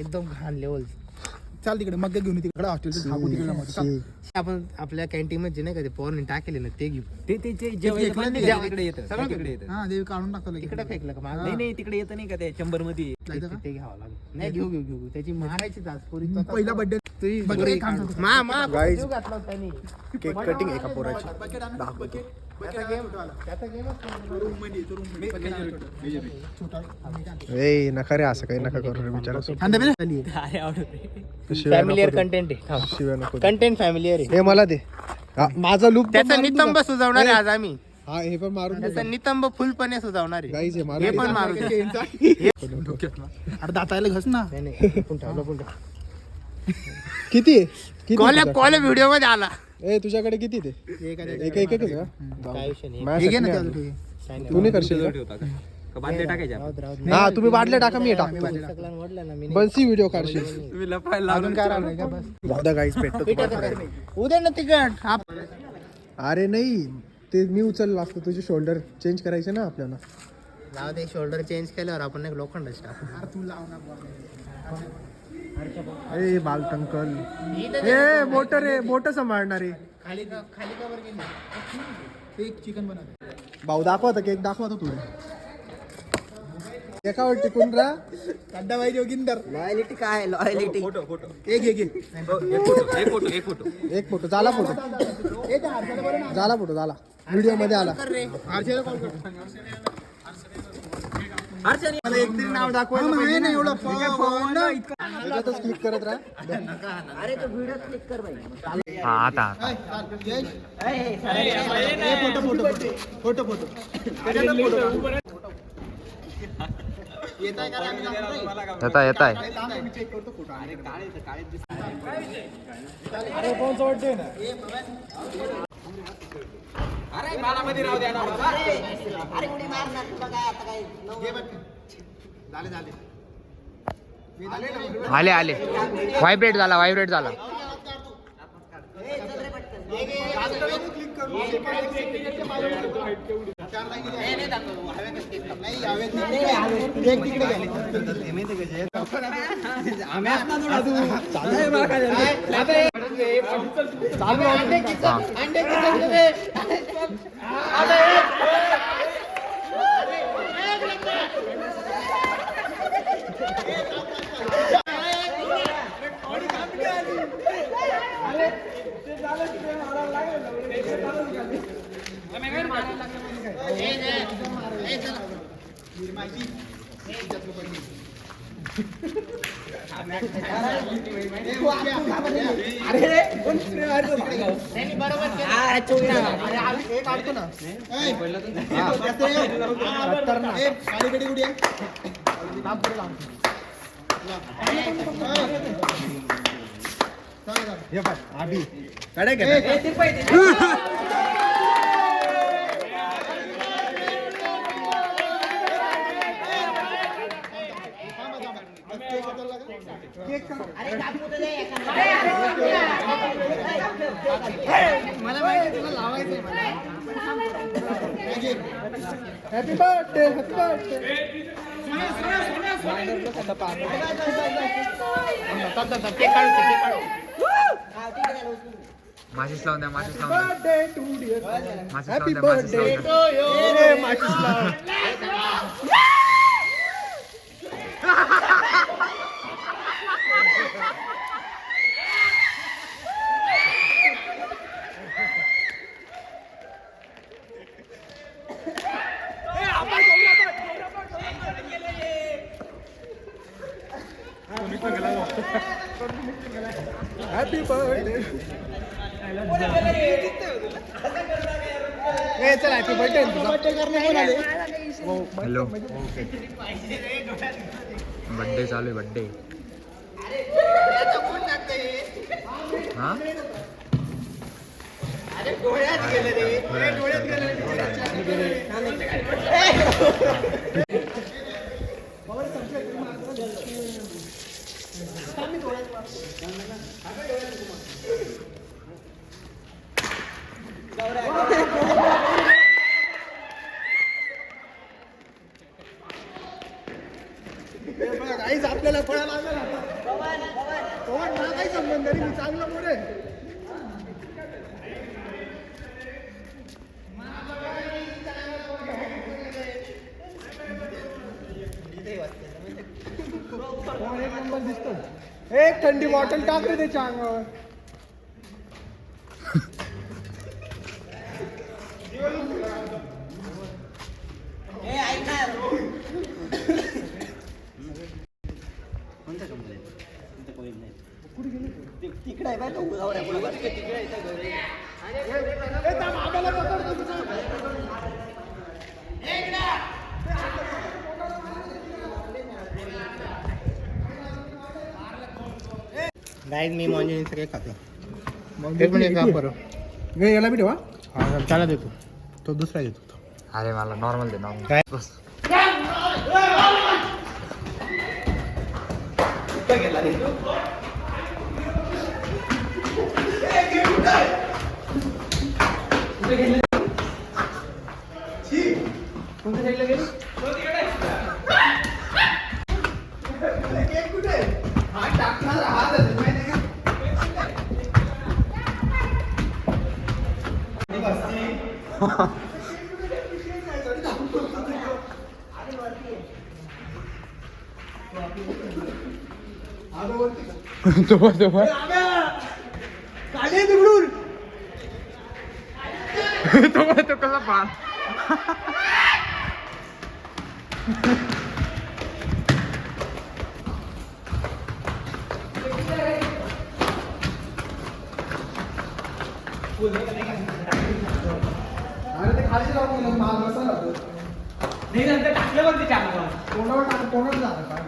एकदम घाण लेवल. चाल तिकडे मग घेऊन तिकडे हॉस्टेलचं झाकू तिकडे. आपण आपल्या कॅन्टीन मध्ये नाही का ते पोरने टाकेले ना ते घेऊ. ते तिकडे येतं सगळं तिकडे येतं. हा देवी काढून टाकतो तिकडे फेकलं का मागं? नाही तिकडे येतं नाही का ते 100 मध्ये ते घ्यावं लागेल. नाही घेऊ त्याची मारायची तास पोरी. पहिला बर्थडे जीव घातला होता त्यांनी. केक कटिंग एका पोराची. त्याचा गेमच ए नका रे असं काही नका करू रे बिचारा. फॅमिलियर कंटेंट आहे. शिव्या नको. कंटेंट फॅमिलियर आहे. हे मला दे. हा, माझा लुक त्याचा नितंब सुजावणार आहे आज आम्ही. हा हे पण मारून त्याचा नितंब फुलपणे सुजावणार आहे. गाईज हे हे मारून पण मारू दे. अरे दातायला घस ना. नाही पण ठेवलं पण किती आहे? किती कॉल व्हिडिओ मध्ये आला. ए तुझ्याकडे किती ते एक एकच का? काय विषय नाही. माझ्यासाठी घे ना नाही त्याला आणलं. तू. तू नाही करशील का? ठेवता का बादल्या टाकायच्या हा तुम्ही बाटल्या टाका मी टाकतो. सगळ्यांना म्हटलं ना मी बन्सी व्हिडिओ काढशील. तुम्ही लपायला अजून काय राहिलंय का बस. दादा गाईज भेटतो तुम्हाला. उद्या ना तिकट. अरे नाही ते मी उचललं असतं. तुझे शोल्डर चेंज करायचे ना आपल्याला. जाऊ दे शोल्डर चेंज केल्यावर आपण एक लोखंडाची टाकू. अरे तू लाव ना. ए बाल टंकल. ए बोट रे बोट सांभाळणार रे. खाली का वर गेली. एक चिकन बनवतो. भाऊ दाखवा तर केक दाखवा तर तुला. एकावर टिकून राहा. काढा पाहिजे जोगिंदर. लॉयलिटी काय लॉयलिटी. एक घे एक फोटो एक फोटो झाला. फोटो झाला. फोटो झाला. व्हिडिओ मध्ये आला. आरशेला कॉल कर. मला एक तरी नाव दाखवायला पाहिजे ना एवढं त्याच्यातच क्लिक करत राहा. अरे तो व्हिडिओ क्लिक कर भाई. हा आता फोटो फोटो येता चेक करतो फोटो. आले व्हायब्रेट झाला मला माहिती तुला लावायचंय. Happy birthday. Happy birthday. माशीस लावून द्या बर्थडे टू डिअर. हॅपी माशीस बर्थडे. Happy birthday. चल हॅपी बर्थडे. हॅलो बर्थडे चालू आहे बर्थडे. हा आपल्याला फळा लागला. पवन मला काही संबंध नाही मी चांगला मोरे एक नंबर दिसतो एक थंडी बॉटल टाक रे त्याच्या अंगावर गाईज मी मॉन्जिन सगळे खातो एक मिनिट का करू याला बी ठेवा हा त्याला देतो तो दुसरा देतो अरे मला नॉर्मल दे नॉर्मल काय? बस तो कसा पा अरे ते खाली लावून माल मसाला नाही नंतर टाकलं बघ ते कोणावर जातं काय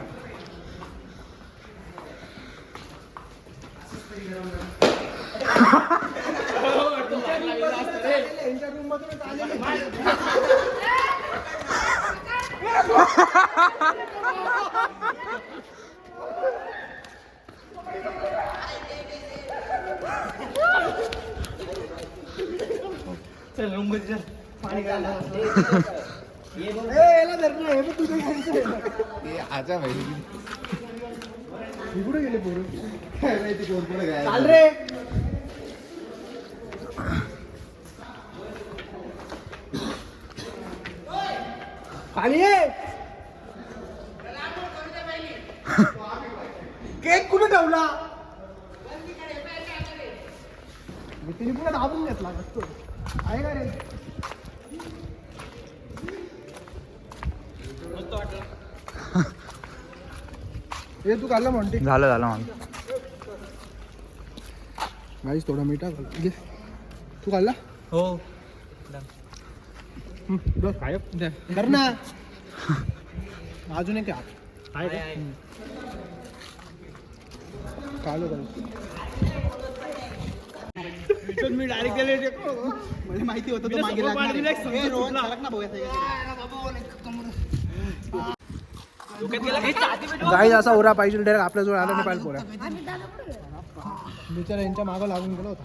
चल रूम मध्ये चल पाणी याला धर ना हे तुझं आजा भाई कुठे गेले पोरं काय माहिती कोण कुठे काय चाल रे खाली ये केक कुठे ठेवला तिने पुन्हा दाबून घेतला असतो आहे का रे हे तू खाल्ला म्हणते झालं झालं मला गाईस थोडा मीठा घे तू खाल्ला हो कर ना अजून एक मी डायरेक्ट गेले मला माहिती होतं तो मागे गाईस असा ओरा पाहिजे डायरेक्ट आपल्या जवळ आला नाही पाहिजे पोरा बिचारा यांच्या मागं लागून गेला होता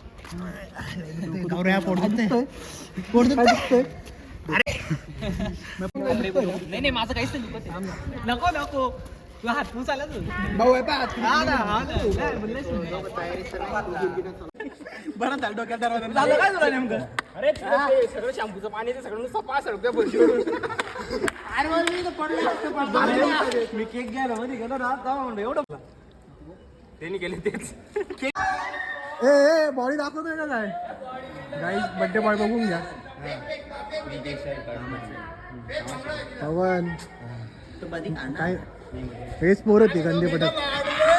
नाही माझं काहीच नाही दुखत आहे. नको नको तुला हात पूस आला तू भाऊ आहे पाच बरं झालं डोक्यात दरवाजा झालं काय तुला नेमकं अरे सगळं शॅम्पूचं पाणी ते सगळं नुसतं 5 रुपये मी केक घ्यायला मध्ये गेलो ना म्हणलं एवढं त्यांनी केले तेच ए बॉडी दाखवतोय का काय गाईस बर्थडे बॉय बघून घ्या पवन काय हेच पोरत आहे गंदे पटक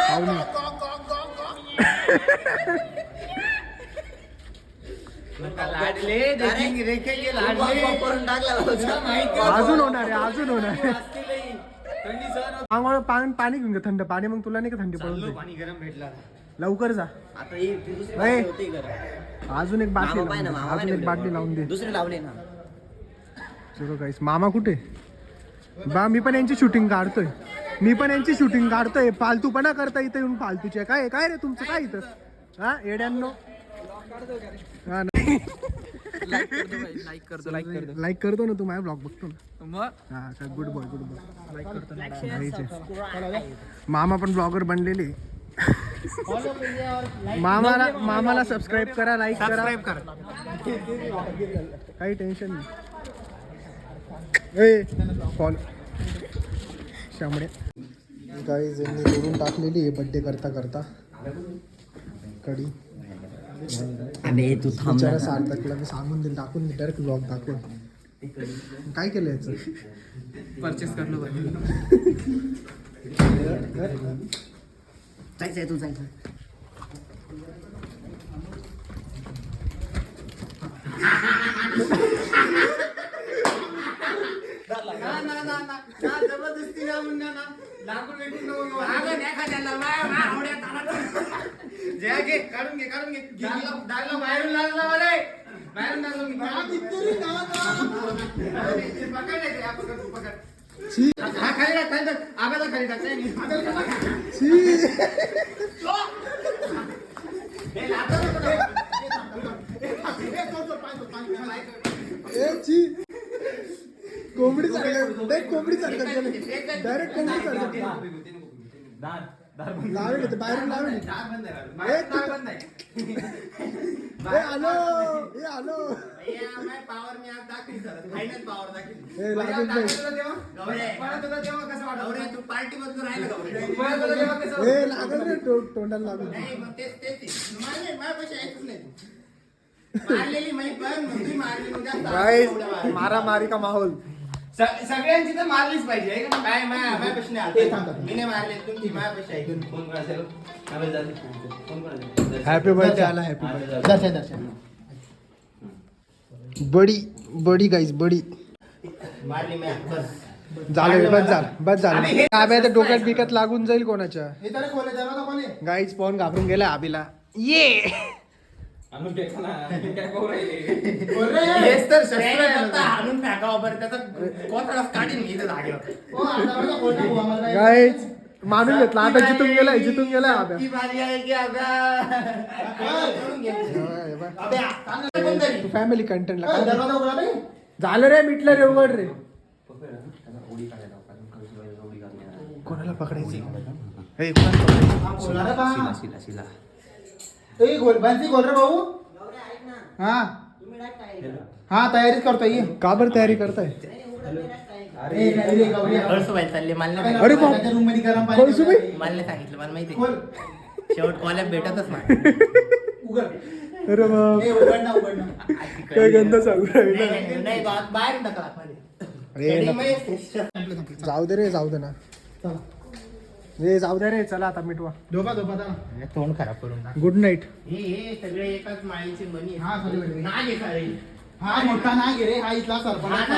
पाहुणे अजून होणार आहे अजून होणार आहे अंगावर पाणी घेऊन घे थंड पाणी मग तुला नाही का थंडी पडून जाईल. पाणी गरम भेटला लवकर जा अजून एक बाटली अजून एक बाटली लावून दे दुसरे लावले ना चलो गाईस मामा कुठे बा मी पण यांची शूटिंग काढतोय फालतूपणा करता इथं येऊन फालतूचे काय काय रे तुमचं काय इथं हा येड्यांनो हा लाईक करतो ना तू माझा ब्लॉग बघतो ना हा गुड बॉय लाईक करतो मामा पण ब्लॉगर बनलेले मामाला सबस्क्राईब करा, लाईक करा, सबस्क्राईब करा. काही टेन्शन नाही. फॉलो शामडे गाईज यांनी करून टाकलेली आहे बड्डे करता करता कडी. तू बिचारा सार्थकला मी सांगून दिलं, दाखवून मी डायरेक्ट ब्लॉग दाखवून. काय केलं याचं? परचेस करलो पाहिजे. जायचं तू जायचं. जबरदस्ती ना मुन्ना ना लागून वेटून नको. लागून एखाद्याला आवड्यात आला जे घे काढून घे डायलॉग बाहेरून लागला मला बाहेरून लागलो मी पकड नाही पकड हा खाली टाक आगाला खाली टाक कोंबडी सारखं कोंबडी सारखं डायरेक्ट कोंबडी सारखं लावून येते बाहेरून लावून येते. आलो पावर मी आज दाखवीन फायनल पावर दाखवीन. ए लागून नाही. तू पार्टी मधून राहिलं ए लागल रे तोंडाला लागून. नाही मग तेच माझ्यापाशी ऐकूच नाही तू मारलेली माही पण तुम्ही मारली मग जास्त गाइस मारामारी का माहोल. सगळ्यांची तर मारलीच पाहिजे आहे का काय माझ्यापाशी नाही आलं. मी नाही मारले तुमची माझ्यापाशी ऐकून फोन करायचं हॅपी बर्थडे आला. हॅपी बर्थडे दर्शन बडी गाईज बडी मारली मी बस झालं. बस झालं आब्या तर डोक्यात बिकत लागून जाईल कोणाच्या. गाईज पाहून घाबरून गेला आबीला. ये हेच तर शस्त्र हाणून फेकावं बरं त्याचा कोथळा काढीन इथं जागेवर. गाईज मानून घेतला आता जिथून गेलाय आब्या. ती बारी आहे की अगं तू फॅमिली कंटेंटला झालं रे मिटलं रे उघड रे. कोणाला पकडायचं गोल रे भाऊ हा तयारीच करतोय. का बरं तयारी करताय? चालले मला अरे बाप कळसुबाई मला सांगितलं मला माहिती शेवट कॉलेज भेटतच नाही. अरे बाप काय गंदा सांगू राहिला. नाही बाहेर टाकला जाऊ दे ना रे जाऊ दे रे. चला आता मिटवा. तोंड खराब करून टाक. Good night. हे सगळे एकाच माळीची बनी हा, सगळे बनी. नाग आहे सारे. हा मोठा नाग रे हा इथला सरपंच.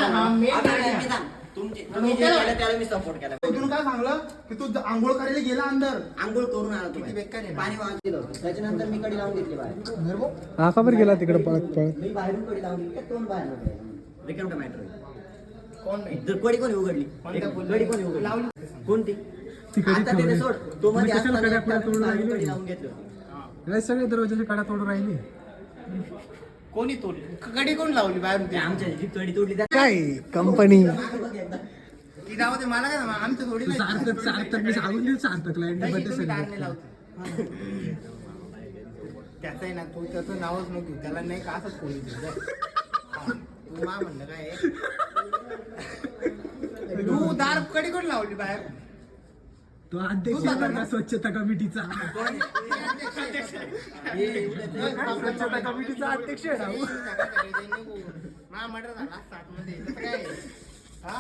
तुम्ही जे केलं त्याला मी सपोर्ट केला. तुला काय सांगलं की तू आंघोळ करायला गेला अंदर. आंघोळ करून आला किती बेकार आहे. पाणी वाहून दिलं त्याच्यानंतर मी कडी लावून घेतली बाहेर. हा खबर गेला तिकडे पळत मी बाहेरून कडी लावून घेतली तोंड बाहेर रिकाम मॅटर. कोण नाही कडी कोणी उघडली? कडी कोणी उघडली? लावली कोणती? आता ते सोड तो मध्ये कडी लावून घेतलं. सगळे दरवाजाची कडा तोडून राहिली. कोणी तोडली कडी कोण लावली बाहेर आमच्या जी कडी तोडली काय कंपनी ती जाऊ दे मला काय आमचं थोडी सार्थक मी सांगून दिलं सार्थकला त्याचं आहे ना तू त्याचं नावच नको त्याला नाही का असंच कोणी तू मा म्हणलं काय तू दार कडी कोण लावली बाहेर? तो अध्यक्ष स्वच्छता कमिटीचा स्वच्छता कमिटीचा अध्यक्ष आहे ना. मा मर्डर झाला 60 मध्ये काय हा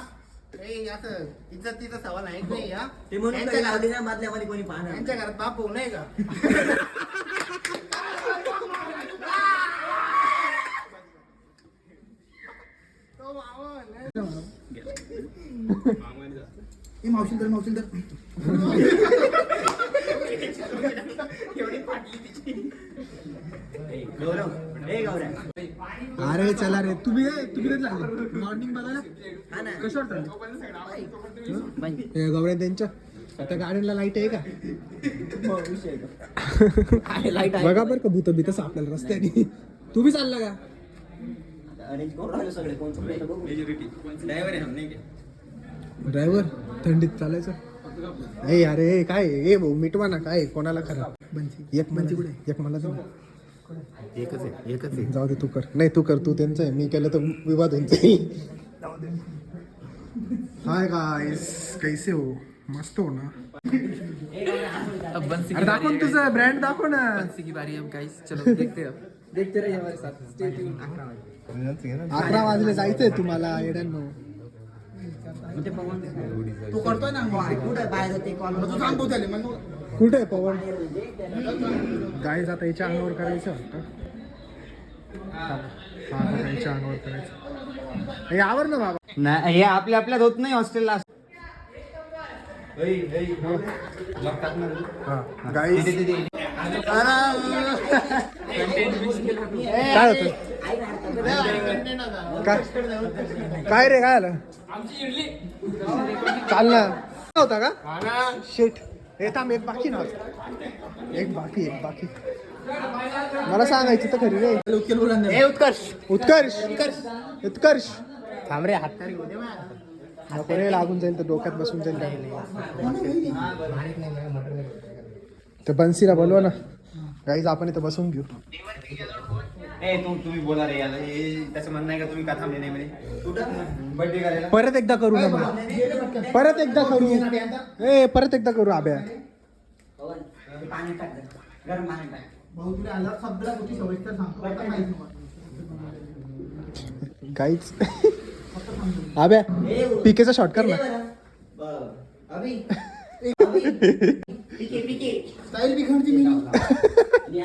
असं इज्जतीचा सवाल आहे नाही हा. ते म्हणून कडी लावली ना मधल्यामध्ये कोणी पाहणार. त्यांच्या घरात बाप होऊ नाही का? अरे चला रे तुम्ही मॉर्निंग बघायला कशावर चालले गौऱ्या त्यांच्या आता गाड्यांना लाईट आहे का? बघा बरं का भूत बीत आपल्याला रस्त्याने. तू बी चालला का? अरेंज करून राहिलो सगळे कोण ड्रायव्हर थंडीत चालायचं. ए अरे काय ए भाऊ मिटवा ना काय कोणाला खरं एक बंसी कुठे एक मला दे ना. एकच आहे जाऊ दे तू कर नाही तू कर तू त्यांचं आहे मी केलं तर विवाद होऊन जाईल. हाय गाइस कैसे हो मस्त हो ना अब बंसी अरे दाखव ना तुझं ब्रँड दाखव ना की बारी है गाइस चलो देखते हैं देखते रहिए हमारे साथ स्टे ट्यून 11 वाजले जायचंय तुम्हाला येड्यांनो. तू करतोय ना कुठे बाहेर ते कॉल कुठे आहे पवन गाईज आता याच्या अंगावर करायचं वाटतं. हा बघा, याच्या अंगावर करायचं हे आवर ना बाबा. नाही हे आपल्या आपल्यात होत नाही हॉस्टेलला. गाईज काय होतं काय रे काय आलं चाल ना होता का शेट हे थांब एक बाकी ना एक बाकी मला सांगायचं तर खरी रे. उत्कर्ष थांब रे हात नको रे लागून जाईल तर डोक्यात बसून जाईल तर बन्सीला बोलवा ना गाईज आपण इथं बसून घेऊ. तुम्ही बोला रे याला त्याचं म्हणणं आहे का तुम्ही का थांबले नाही म्हणे बर्थडे करायला. परत एकदा करू ना मग परत एकदा करू आब्या. गाईच आब्या पिकेचा शॉट कर ना. स्टाईल बिघडती मी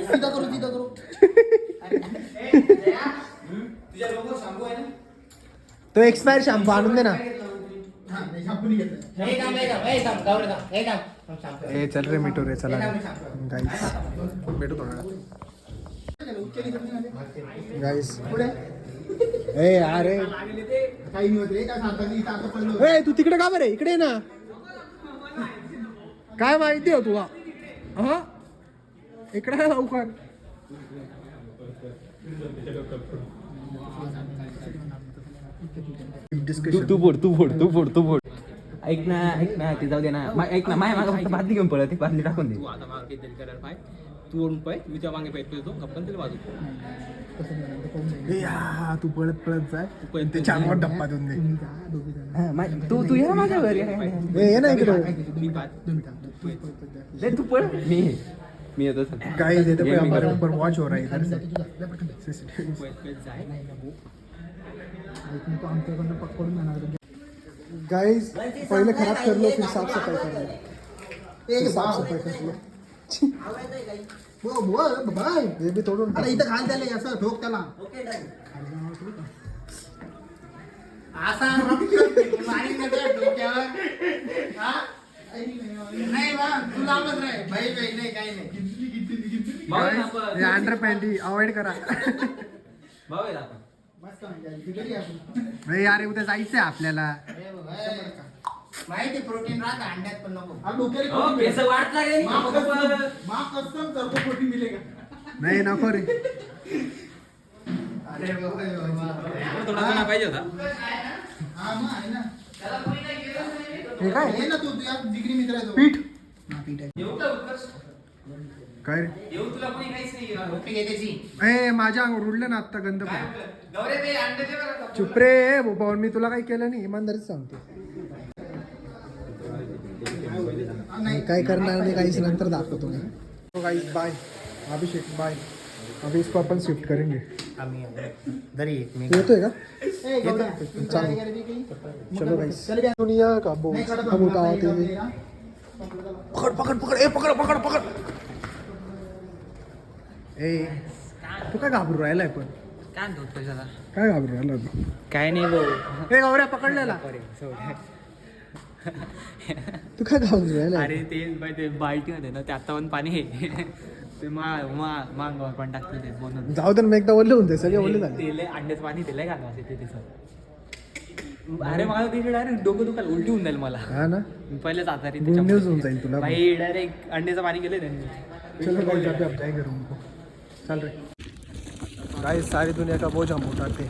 सीधा करू तो एक्सपायर शॅम्पू आणून दे ना. ए चल रे मिठू रे चला गाईस भेटू थोडा गाईस ए अरे काही नाही होत रे काय सांगता ए तू तिकडे का बरे इकडे ये ना. काय माहिती हो तुला हा इकडे आहे लवकर. तू फोड ऐक ना ते जाऊ दे ना ऐक ना माझ्या मागे फक्त बादली घेऊन पळत ती बादली टाकून दे. तू आता मला काहीतरी करायला पाय तू ओढून पाय मी त्या मागे पाय तो गप्पन त्याला वाजवतो. ए हा तू पळत जाय पळत ते चांगला डप्पा देऊन दे. तू ये ना माझ्यावर ए ना इकडे मी पाय तू पळ मी येतो गाइस ये देखो हमारे ऊपर वॉच हो रहा है इधर से सीसीटीवी. गाइस पहले खराब कर लो फिर साफ सफाई कर लो. साफ सफाई कर लो. ये भी तोडून टाक. इथं खाल त्याला असं ठोक त्याला असा मारीन ना त्या डोक्यावर. हा? नाही बा तू लांबच राह भाई नाही काही नाही. अंडर पॅन्टी अवॉइड करा. नाही यार उद्या जायचंय आपल्याला. माहिती प्रोटीन राहतं अंड्यात पण नको. नाही नको रे. अरे थोडा पाहिजे होता. हे काय हे ना तू तुझ्या जिगरी मित्र आहे तो. पीठ येऊ का उत्कर्ष? काय रे येऊ तुला कोणी काहीच नाही ओके घे त्याची. ए माझ्या अंगावर उडलं ना आता गंध पण. गौरे ते अंडे दे बरं. चुप रे पवन मी तुला काही केलं नाही इमानदारीच सांगतो. काय करणार नाही काहीच नंतर दाखवतो मी. तो गाइस बाय अभिषेक बाय. अभी इसको अपन शिफ्ट करेंगे. येतोय का चलो गाइस दुनिया का बोस हम उठाते हैं. पकड ए पकड ए तू काय घाबरू राहिलाय पण काय घाबरू राहिला तू. काय नाही भाऊ ए गौऱ्या पकडलेला तू काय घाबरू राहिला. अरे ते बाल्टी मध्ये ना ते आता पण पाणी आहे ते मांगावर पण टाकतो ते बनवून जाऊ दे ना एकदा ओले होऊन जाईल सगळे ओले झाले. तेल अंड्याचं पाणी दिलंय का ते अरे मला तिथे डायरेक्ट डोकं दुखायला उलटी होऊन जाईल मला. हा ना मी पहिलेच आजारी गुड न्यूज होऊन जाईल तुला. भाई डायरेक्ट अंड्याचं पाणी गेले त्यांनी. चलो गाइस अभी आप जाएंगे रूम को. चल रे गाइस सारी दुनिया का बोझ हम उठाते.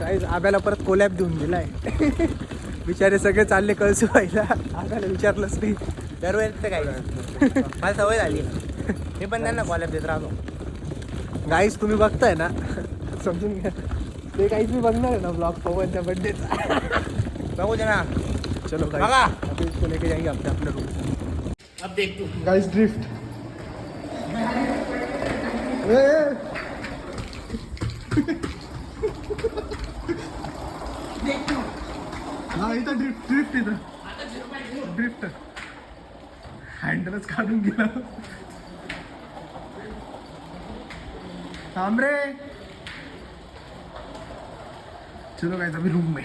गाइस आब्याला परत कोलॅब देऊन दिलाय. बिचारे सगळे चालले कळसू व्हायला आम्हाला विचारलंच नाही. दरवेळेस काय मला सवय झाली. मी पण त्यांना कॉलेज देत राहतो. गाईस तुम्ही बघताय ना समजून घ्या. ते काहीच मी बघणार आहे ना ब्लॉग पवनच्या बर्थडेचा. बघू दे ना. चलो बघा. गाइस अभी इसको लेके जाएंगे अपने अपने रूम. अब देख तू. Guys drift. हा इथं ड्रिफ्ट इथं ड्रिफ्ट हँडलच काढून गेला. थांब रे. चलो गाइस अभी रूम में.